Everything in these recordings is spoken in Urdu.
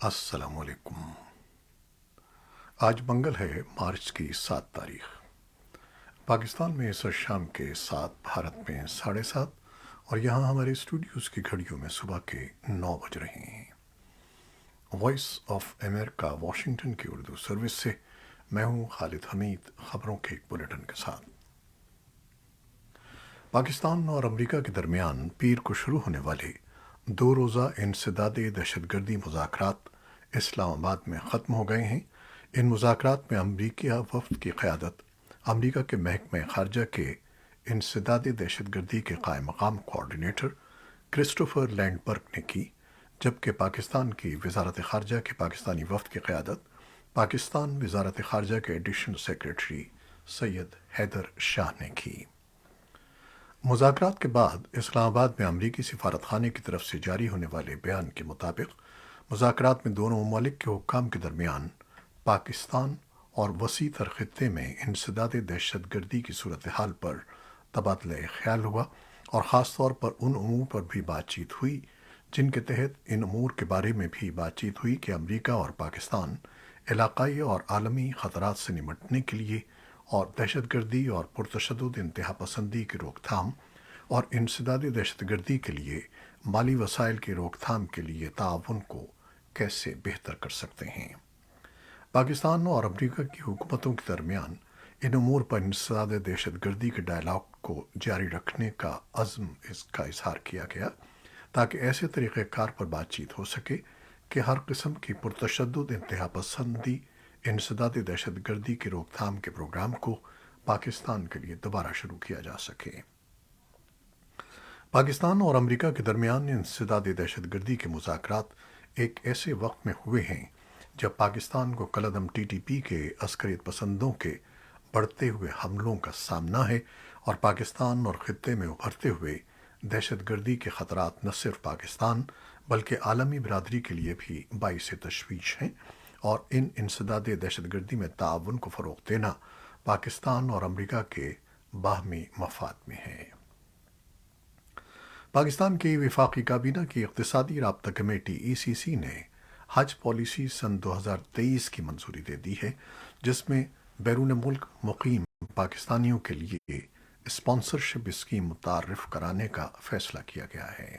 السلام علیکم۔ آج منگل ہے، مارچ کی 7 تاریخ۔ پاکستان میں اس شام کے 7، بھارت میں 7:30، اور یہاں ہمارے اسٹوڈیوز کی گھڑیوں میں صبح کے 9 بج رہے ہیں۔ وائس آف امریکہ واشنگٹن کی اردو سروس سے میں ہوں خالد حمید، خبروں کے ایک بلیٹن کے ساتھ۔ پاکستان اور امریکہ کے درمیان پیر کو شروع ہونے والے 2 روزہ انسداد دہشت گردی مذاکرات اسلام آباد میں ختم ہو گئے ہیں۔ ان مذاکرات میں امریکی وفد کی قیادت امریکہ کے محکمہ خارجہ کے انسداد دہشت گردی کے قائم مقام کوارڈینیٹر کرسٹوفر لینڈبرگ نے کی، جبکہ پاکستان کی وزارت خارجہ کے پاکستانی وفد کی قیادت پاکستان وزارت خارجہ کے ایڈیشنل سیکریٹری سید حیدر شاہ نے کی۔ مذاکرات کے بعد اسلام آباد میں امریکی سفارت خانے کی طرف سے جاری ہونے والے بیان کے مطابق مذاکرات میں دونوں ممالک کے حکام کے درمیان پاکستان اور وسیع تر خطے میں انسداد دہشت گردی کی صورتحال پر تبادلہ خیال ہوا، اور خاص طور پر ان امور پر بھی بات چیت ہوئی جن کے تحت ان امور کے بارے میں بھی بات چیت ہوئی کہ امریکہ اور پاکستان علاقائی اور عالمی خطرات سے نمٹنے کے لیے اور دہشت گردی اور پرتشدد انتہا پسندی کی روک تھام اور انسداد دہشت گردی کے لیے مالی وسائل کی روک تھام کے لیے تعاون کو کیسے بہتر کر سکتے ہیں۔ پاکستان اور امریکہ کی حکومتوں کے درمیان ان امور پر انسداد دہشت گردی کے ڈائلاگ کو جاری رکھنے کا عزم اس کا اظہار کیا گیا، تاکہ ایسے طریقہ کار پر بات چیت ہو سکے کہ ہر قسم کی پرتشدد انتہا پسندی انسداد دہشت گردی کی روک تھام کے پروگرام کو پاکستان کے لیے دوبارہ شروع کیا جا سکے۔ پاکستان اور امریکہ کے درمیان انسداد دہشت گردی کے مذاکرات ایک ایسے وقت میں ہوئے ہیں جب پاکستان کو کالعدم ٹی ٹی پی کے عسکریت پسندوں کے بڑھتے ہوئے حملوں کا سامنا ہے، اور پاکستان اور خطے میں ابھرتے ہوئے دہشت گردی کے خطرات نہ صرف پاکستان بلکہ عالمی برادری کے لیے بھی باعث تشویش ہیں، اور ان انسداد دہشت گردی میں تعاون کو فروغ دینا پاکستان اور امریکہ کے باہمی مفاد میں ہے۔ پاکستان کی وفاقی کابینہ کی اقتصادی رابطہ کمیٹی ECC نے حج پالیسی سن 2023 کی منظوری دے دی ہے، جس میں بیرون ملک مقیم پاکستانیوں کے لیے اسپانسرشپ اسکیم متعارف کرانے کا فیصلہ کیا گیا ہے۔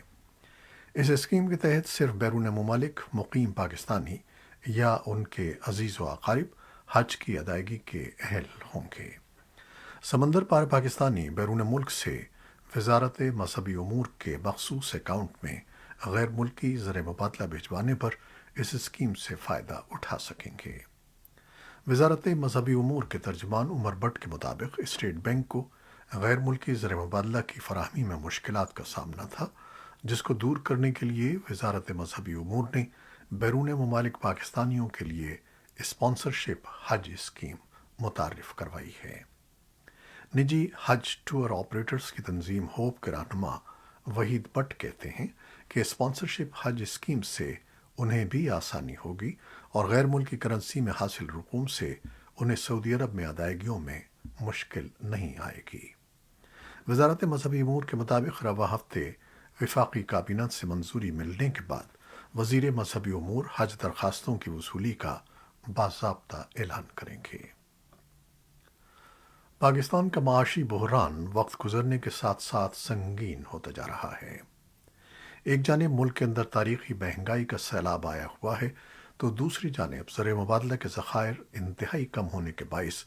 اس اسکیم کے تحت صرف بیرون ممالک مقیم پاکستانی یا ان کے عزیز و اقارب حج کی ادائیگی کے اہل ہوں گے۔ سمندر پار پاکستانی بیرون ملک سے وزارت مذہبی امور کے مخصوص اکاؤنٹ میں غیر ملکی زر مبادلہ بھجوانے پر اس اسکیم سے فائدہ اٹھا سکیں گے۔ وزارت مذہبی امور کے ترجمان عمر بٹ کے مطابق اسٹیٹ بینک کو غیر ملکی زر مبادلہ کی فراہمی میں مشکلات کا سامنا تھا، جس کو دور کرنے کے لیے وزارت مذہبی امور نے بیرون ممالک پاکستانیوں کے لیے اسپانسرشپ حج اسکیم متعارف کروائی ہے۔ نجی حج ٹور آپریٹرز کی تنظیم ہوپ کے رہنما وحید بٹ کہتے ہیں کہ اسپانسرشپ حج اسکیم سے انہیں بھی آسانی ہوگی، اور غیر ملکی کرنسی میں حاصل رقوم سے انہیں سعودی عرب میں ادائیگیوں میں مشکل نہیں آئے گی۔ وزارت مذہبی امور کے مطابق رواں ہفتے وفاقی کابینہ سے منظوری ملنے کے بعد وزیر مذہبی امور حج درخواستوں کی وصولی کا باضابطہ اعلان کریں گے۔ پاکستان کا معاشی بحران وقت گزرنے کے ساتھ ساتھ سنگین ہوتا جا رہا ہے۔ ایک جانب ملک کے اندر تاریخی مہنگائی کا سیلاب آیا ہوا ہے، تو دوسری جانب زر مبادلہ کے ذخائر انتہائی کم ہونے کے باعث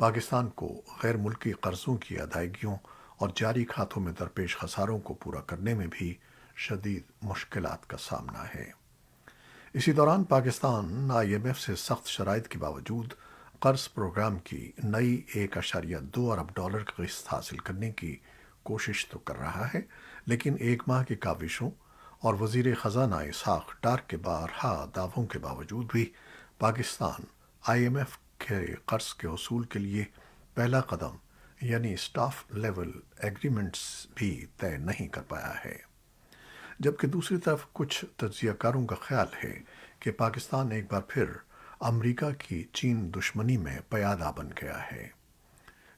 پاکستان کو غیر ملکی قرضوں کی ادائیگیوں اور جاری کھاتوں میں درپیش خساروں کو پورا کرنے میں بھی شدید مشکلات کا سامنا ہے۔ اسی دوران پاکستان IMF سے سخت شرائط کے باوجود قرض پروگرام کی نئی $1.2 ارب کی قسط حاصل کرنے کی کوشش تو کر رہا ہے، لیکن ایک ماہ کی کاوشوں اور وزیر خزانہ اسحاق ڈار کے بارہا دعووں کے باوجود بھی پاکستان IMF کے قرض کے حصول کے لیے پہلا قدم یعنی اسٹاف لیول ایگریمنٹس بھی طے نہیں کر پایا ہے، جبکہ دوسری طرف کچھ تجزیہ کاروں کا خیال ہے کہ پاکستان ایک بار پھر امریکہ کی چین دشمنی میں پیادہ بن گیا ہے۔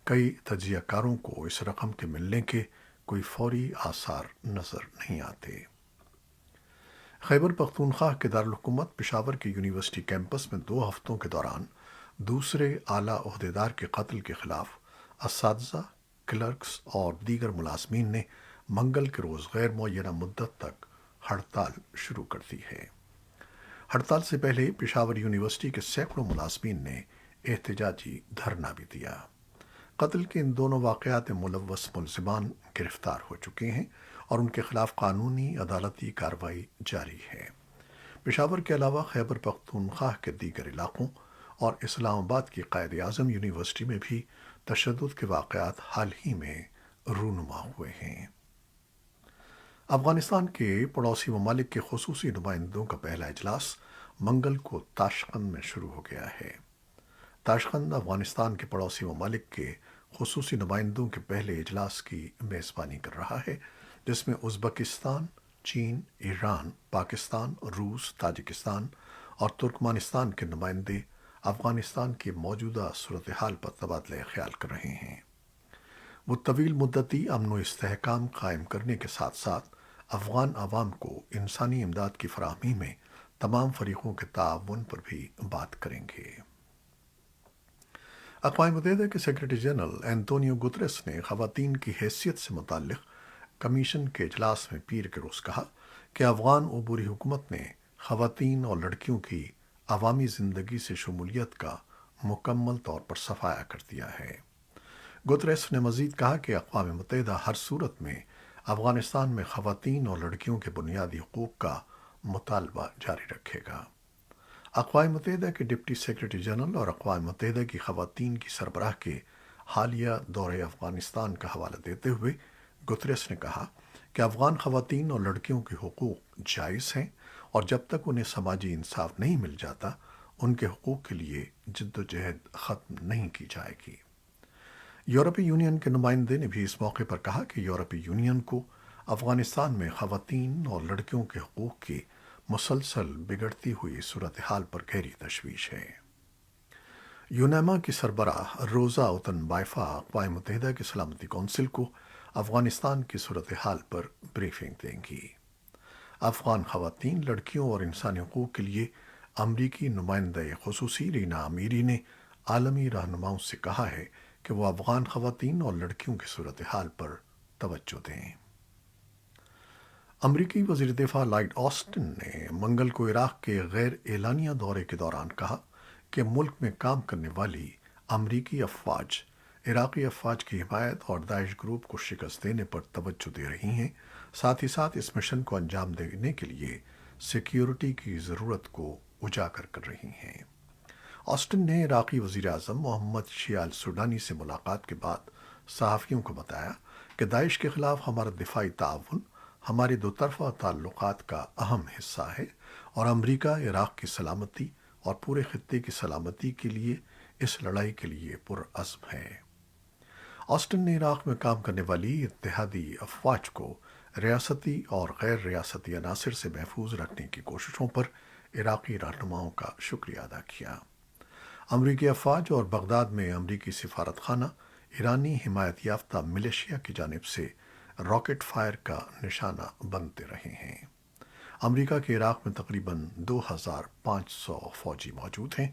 کئی تجزیہ کاروں کو اس رقم کے ملنے کے کوئی فوری آثار نظر نہیں آتے۔ خیبر پختونخوا کے دارالحکومت پشاور کے یونیورسٹی کیمپس میں 2 ہفتوں کے دوران دوسرے اعلیٰ عہدیدار کے قتل کے خلاف اساتذہ، کلرکس اور دیگر ملازمین نے منگل کے روز غیر معینہ مدت تک ہڑتال شروع کر دی ہے۔ ہڑتال سے پہلے پشاور یونیورسٹی کے سینکڑوں ملازمین نے احتجاجی دھرنا بھی دیا۔ قتل کے ان دونوں واقعات میں ملوث ملزمان گرفتار ہو چکے ہیں اور ان کے خلاف قانونی عدالتی کارروائی جاری ہے۔ پشاور کے علاوہ خیبر پختونخوا کے دیگر علاقوں اور اسلام آباد کی قائد اعظم یونیورسٹی میں بھی تشدد کے واقعات حال ہی میں رونما ہوئے ہیں۔ افغانستان کے پڑوسی ممالک کے خصوصی نمائندوں کا پہلا اجلاس منگل کو تاشقند میں شروع ہو گیا ہے۔ تاشقند افغانستان کے پڑوسی ممالک کے خصوصی نمائندوں کے پہلے اجلاس کی میزبانی کر رہا ہے، جس میں ازبکستان، چین، ایران، پاکستان، روس، تاجکستان اور ترکمانستان کے نمائندے افغانستان کی موجودہ صورتحال پر تبادلہ خیال کر رہے ہیں۔ وہ طویل مدتی امن و استحکام قائم کرنے کے ساتھ ساتھ افغان عوام کو انسانی امداد کی فراہمی میں تمام فریقوں کے تعاون پر بھی بات کریں گے۔ اقوام متحدہ کے سیکرٹری جنرل اینٹونیو گتریس نے خواتین کی حیثیت سے متعلق کمیشن کے اجلاس میں پیر کے روز کہا کہ افغان عبوری حکومت نے خواتین اور لڑکیوں کی عوامی زندگی سے شمولیت کا مکمل طور پر صفایا کر دیا ہے۔ گتریس نے مزید کہا کہ اقوام متحدہ ہر صورت میں افغانستان میں خواتین اور لڑکیوں کے بنیادی حقوق کا مطالبہ جاری رکھے گا۔ اقوام متحدہ کے ڈپٹی سیکرٹری جنرل اور اقوام متحدہ کی خواتین کی سربراہ کے حالیہ دورہ افغانستان کا حوالہ دیتے ہوئے گتریس نے کہا کہ افغان خواتین اور لڑکیوں کے حقوق جائز ہیں اور جب تک انہیں سماجی انصاف نہیں مل جاتا، ان کے حقوق کے لیے جد و جہد ختم نہیں کی جائے گی۔ یورپی یونین کے نمائندے نے بھی اس موقع پر کہا کہ یورپی یونین کو افغانستان میں خواتین اور لڑکیوں کے حقوق کی مسلسل بگڑتی ہوئی صورتحال پر گہری تشویش ہے۔ یونیما کی سربراہ روزا اوتن بائفا اقوام متحدہ کی سلامتی کونسل کو افغانستان کی صورتحال پر بریفنگ دیں گی۔ افغان خواتین، لڑکیوں اور انسانی حقوق کے لیے امریکی نمائندہ خصوصی رینا امیری نے عالمی رہنماؤں سے کہا ہے کہ وہ افغان خواتین اور لڑکیوں کی صورتحال پر توجہ دیں۔ امریکی وزیر دفاع لائیڈ آسٹن نے منگل کو عراق کے غیر اعلانیہ دورے کے دوران کہا کہ ملک میں کام کرنے والی امریکی افواج عراقی افواج کی حمایت اور داعش گروپ کو شکست دینے پر توجہ دے رہی ہیں، ساتھ ہی ساتھ اس مشن کو انجام دینے کے لیے سیکیورٹی کی ضرورت کو اجاگر کر رہی ہیں۔ آسٹن نے عراقی وزیر اعظم محمد شیع السوڈانی سے ملاقات کے بعد صحافیوں کو بتایا کہ داعش کے خلاف ہمارا دفاعی تعاون ہمارے دو طرفہ تعلقات کا اہم حصہ ہے اور امریکہ عراق کی سلامتی اور پورے خطے کی سلامتی کے لیے اس لڑائی کے لیے پرعزم ہے۔ آسٹن نے عراق میں کام کرنے والی اتحادی افواج کو ریاستی اور غیر ریاستی عناصر سے محفوظ رکھنے کی کوششوں پر عراقی رہنماؤں کا شکریہ ادا کیا۔ امریکی افواج اور بغداد میں امریکی سفارت خانہ ایرانی حمایت یافتہ ملیشیا کی جانب سے راکٹ فائر کا نشانہ بنتے رہے ہیں۔ امریکہ کے عراق میں تقریباً 2500 فوجی موجود ہیں،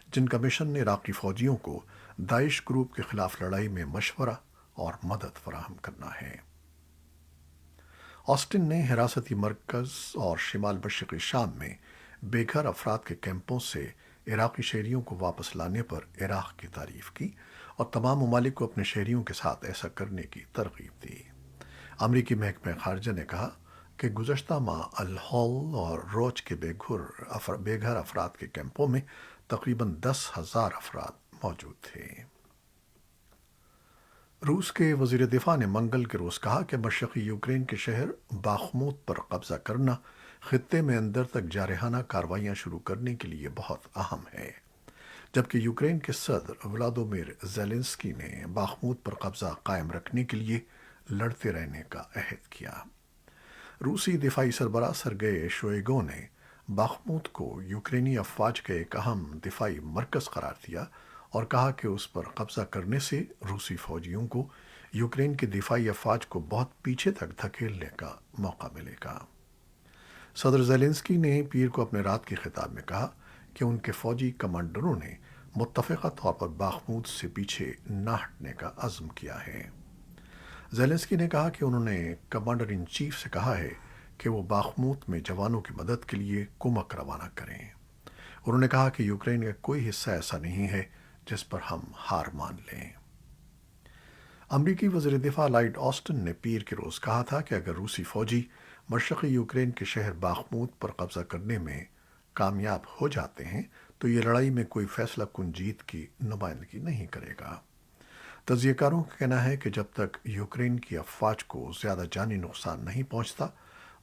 جن کا مشن عراقی فوجیوں کو داعش گروپ کے خلاف لڑائی میں مشورہ اور مدد فراہم کرنا ہے۔ آسٹن نے حراستی مرکز اور شمال مشرقی شام میں بے گھر افراد کے کیمپوں سے عراقی شہریوں کو واپس لانے پر عراق کی تعریف کی اور تمام ممالک کو اپنے شہریوں کے ساتھ ایسا کرنے کی ترغیب دی۔ امریکی محکمہ خارجہ نے کہا کہ گزشتہ ماہ الہول اور روچ کے بے گھر افراد کے کیمپوں میں تقریباً 10,000 افراد موجود تھے۔ روس کے وزیر دفاع نے منگل کے روز کہا کہ مشرقی یوکرین کے شہر باخموت پر قبضہ کرنا خطے میں اندر تک جارحانہ کارروائیاں شروع کرنے کے لیے بہت اہم ہے، جبکہ یوکرین کے صدر ولادیمیر زیلنسکی نے باخموت پر قبضہ قائم رکھنے کے لیے لڑتے رہنے کا عہد کیا۔ روسی دفاعی سربراہ سرگئی شوئیگو نے باخموت کو یوکرینی افواج کا ایک اہم دفاعی مرکز قرار دیا اور کہا کہ اس پر قبضہ کرنے سے روسی فوجیوں کو یوکرین کی دفاعی افواج کو بہت پیچھے تک دھکیلنے کا موقع ملے گا۔ صدر زیلنسکی نے پیر کو اپنے رات کے خطاب میں کہا کہ ان کے فوجی کمانڈروں نے متفقہ طور پر باخمود سے پیچھے نہ ہٹنے کا عزم کیا ہے۔ زیلنسکی نے کہا کہ انہوں نے کمانڈر ان چیف سے کہا ہے کہ وہ باخموت میں جوانوں کی مدد کے لیے کمک روانہ کریں۔ انہوں نے کہا کہ یوکرین کا کوئی حصہ ایسا نہیں ہے جس پر ہم ہار مان لیں۔ امریکی وزیر دفاع لائیڈ آسٹن نے پیر کے روز کہا تھا کہ اگر روسی فوجی مشرقی یوکرین کے شہر باخموت پر قبضہ کرنے میں کامیاب ہو جاتے ہیں تو یہ لڑائی میں کوئی فیصلہ کن جیت کی نمائندگی نہیں کرے گا۔ تجزیہ کاروں کا کہنا ہے کہ جب تک یوکرین کی افواج کو زیادہ جانی نقصان نہیں پہنچتا،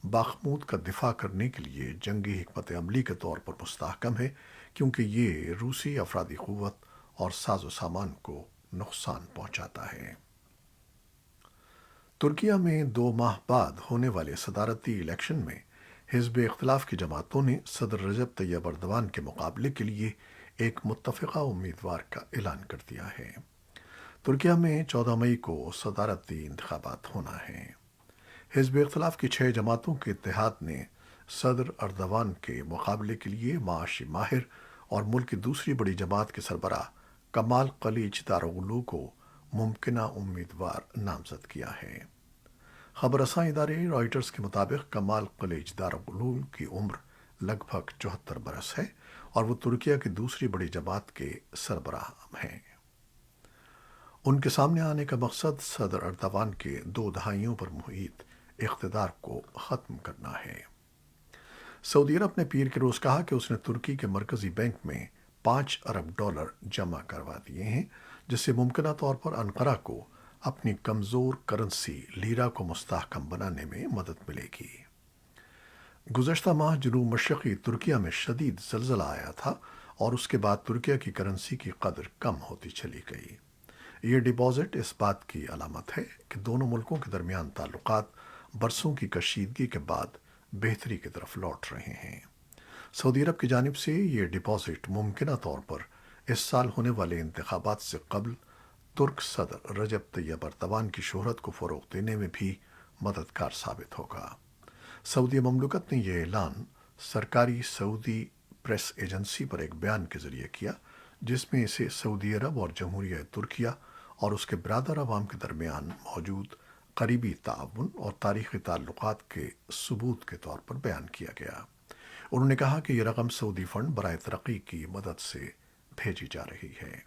باخمود کا دفاع کرنے کے لیے جنگی حکمت عملی کے طور پر مستحکم ہے، کیونکہ یہ روسی افرادی قوت اور ساز و سامان کو نقصان پہنچاتا ہے۔ ترکیہ میں 2 ماہ بعد ہونے والے صدارتی الیکشن میں حزب اختلاف کی جماعتوں نے صدر رجب طیب اردوان کے مقابلے کے لیے ایک متفقہ امیدوار کا اعلان کر دیا ہے۔ ترکیہ میں 14 مئی کو صدارتی انتخابات ہونا ہے۔ حزب اختلاف کی 6 جماعتوں کے اتحاد نے صدر اردوان کے مقابلے کے لیے معاشی ماہر اور ملک کی دوسری بڑی جماعت کے سربراہ کمال کلیچ داروغلو کو ممکنہ امیدوار نامزد کیا ہے۔ خبر رساں ادارے رائٹرز کے مطابق کمال کلیچ داروغلو کی عمر لگ بھگ 74 برس ہے اور وہ ترکیہ کی دوسری بڑی جماعت کے سربراہ ہیں۔ ان کے سامنے آنے کا مقصد صدر اردوان کے 2 دہائیوں پر محیط اقتدار کو ختم کرنا ہے۔ سعودی عرب نے پیر کے روز کہا کہ اس نے ترکی کے مرکزی بینک میں $5 ارب جمع کروا دیے ہیں، جس سے ممکنہ طور پر انقرہ کو اپنی کمزور کرنسی لیرا کو مستحکم بنانے میں مدد ملے گی۔ گزشتہ ماہ جنوب مشرقی ترکیہ میں شدید زلزلہ آیا تھا اور اس کے بعد ترکیہ کی کرنسی کی قدر کم ہوتی چلی گئی۔ یہ ڈپازٹ اس بات کی علامت ہے کہ دونوں ملکوں کے درمیان تعلقات برسوں کی کشیدگی کے بعد بہتری کی طرف لوٹ رہے ہیں۔ سعودی عرب کی جانب سے یہ ڈپازٹ ممکنہ طور پر اس سال ہونے والے انتخابات سے قبل ترک صدر رجب طیب اردوان کی شہرت کو فروغ دینے میں بھی مددگار ثابت ہوگا۔ سعودی مملکت نے یہ اعلان سرکاری سعودی پریس ایجنسی پر ایک بیان کے ذریعے کیا، جس میں اسے سعودی عرب اور جمہوریہ ترکیہ اور اس کے برادر عوام کے درمیان موجود قریبی تعاون اور تاریخی تعلقات کے ثبوت کے طور پر بیان کیا گیا۔ انہوں نے کہا کہ یہ رقم سعودی فنڈ برائے ترقی کی مدد سے بھیجی جا رہی ہے۔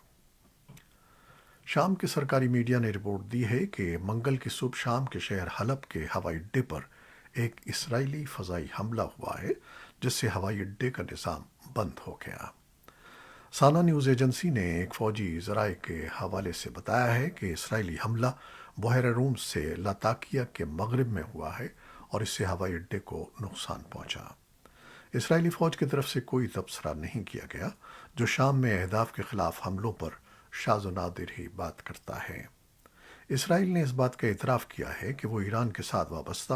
شام کے سرکاری میڈیا نے رپورٹ دی ہے کہ منگل کی صبح شام کے شہر حلب کے ہوائی اڈے پر ایک اسرائیلی فضائی حملہ ہوا ہے، جس سے ہوائی اڈے کا نظام بند ہو گیا۔ سانا نیوز ایجنسی نے ایک فوجی ذرائع کے حوالے سے بتایا ہے کہ اسرائیلی حملہ بحیرہ روم سے لاتاکیہ کے مغرب میں ہوا ہے اور اس سے ہوائی اڈے کو نقصان پہنچا۔ اسرائیلی فوج کی طرف سے کوئی تبصرہ نہیں کیا گیا، جو شام میں اہداف کے خلاف حملوں پر شاذ و نادر ہی بات کرتا ہے۔ اسرائیل نے اس بات کا اعتراف کیا ہے کہ وہ ایران کے ساتھ وابستہ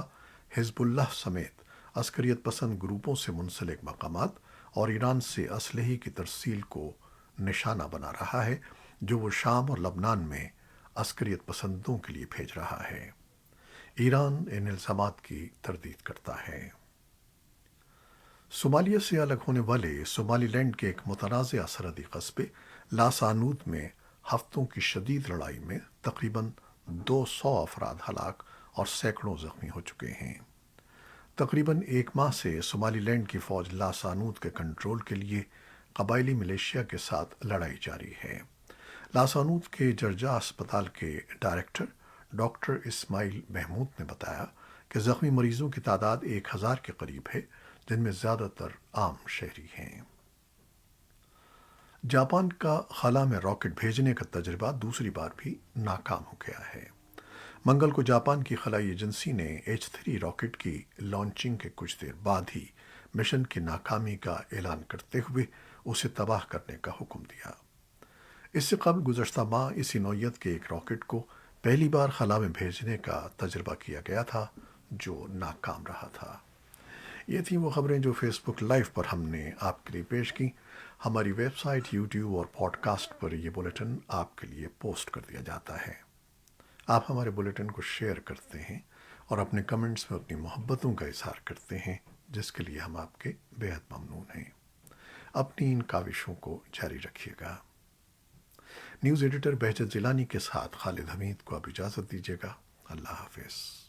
حزب اللہ سمیت عسکریت پسند گروپوں سے منسلک مقامات اور ایران سے اسلحے کی ترسیل کو نشانہ بنا رہا ہے، جو وہ شام اور لبنان میں عسکریت پسندوں کے لیے بھیج رہا ہے۔ ایران ان الزامات کی تردید کرتا ہے۔ صومالیہ سے الگ ہونے والے صومالی لینڈ کے ایک متنازع سرحدی قصبے لاسانود میں ہفتوں کی شدید لڑائی میں تقریباً 200 افراد ہلاک اور سینکڑوں زخمی ہو چکے ہیں۔ تقریباً 1 ماہ سے صومالی لینڈ کی فوج لاسانود کے کنٹرول کے لیے قبائلی ملیشیا کے ساتھ لڑائی جاری ہے۔ لاسانود کے جرجا اسپتال کے ڈائریکٹر ڈاکٹر اسماعیل محمود نے بتایا کہ زخمی مریضوں کی تعداد 1000 کے قریب ہے، جن میں زیادہ تر عام شہری ہیں۔ جاپان کا خلا میں راکٹ بھیجنے کا تجربہ دوسری بار بھی ناکام ہو گیا ہے۔ منگل کو جاپان کی خلائی ایجنسی نے H-3 راکٹ کی لانچنگ کے کچھ دیر بعد ہی مشن کی ناکامی کا اعلان کرتے ہوئے اسے تباہ کرنے کا حکم دیا۔ اس سے قبل گزشتہ ماہ اسی نوعیت کے ایک راکٹ کو پہلی بار خلا میں بھیجنے کا تجربہ کیا گیا تھا، جو ناکام رہا تھا۔ یہ تھیں وہ خبریں جو فیس بک لائیو پر ہم نے آپ کے لیے پیش کی۔ ہماری ویب سائٹ، یوٹیوب اور پوڈ کاسٹ پر یہ بلیٹن آپ کے لیے پوسٹ کر دیا جاتا ہے۔ آپ ہمارے بلیٹن کو شیئر کرتے ہیں اور اپنے کمنٹس میں اپنی محبتوں کا اظہار کرتے ہیں، جس کے لیے ہم آپ کے بے حد ممنون ہیں۔ اپنی ان کاوشوں کو جاری رکھیے گا۔ نیوز ایڈیٹر بہجت جیلانی کے ساتھ خالد حمید کو اب اجازت دیجیے گا۔ اللہ حافظ۔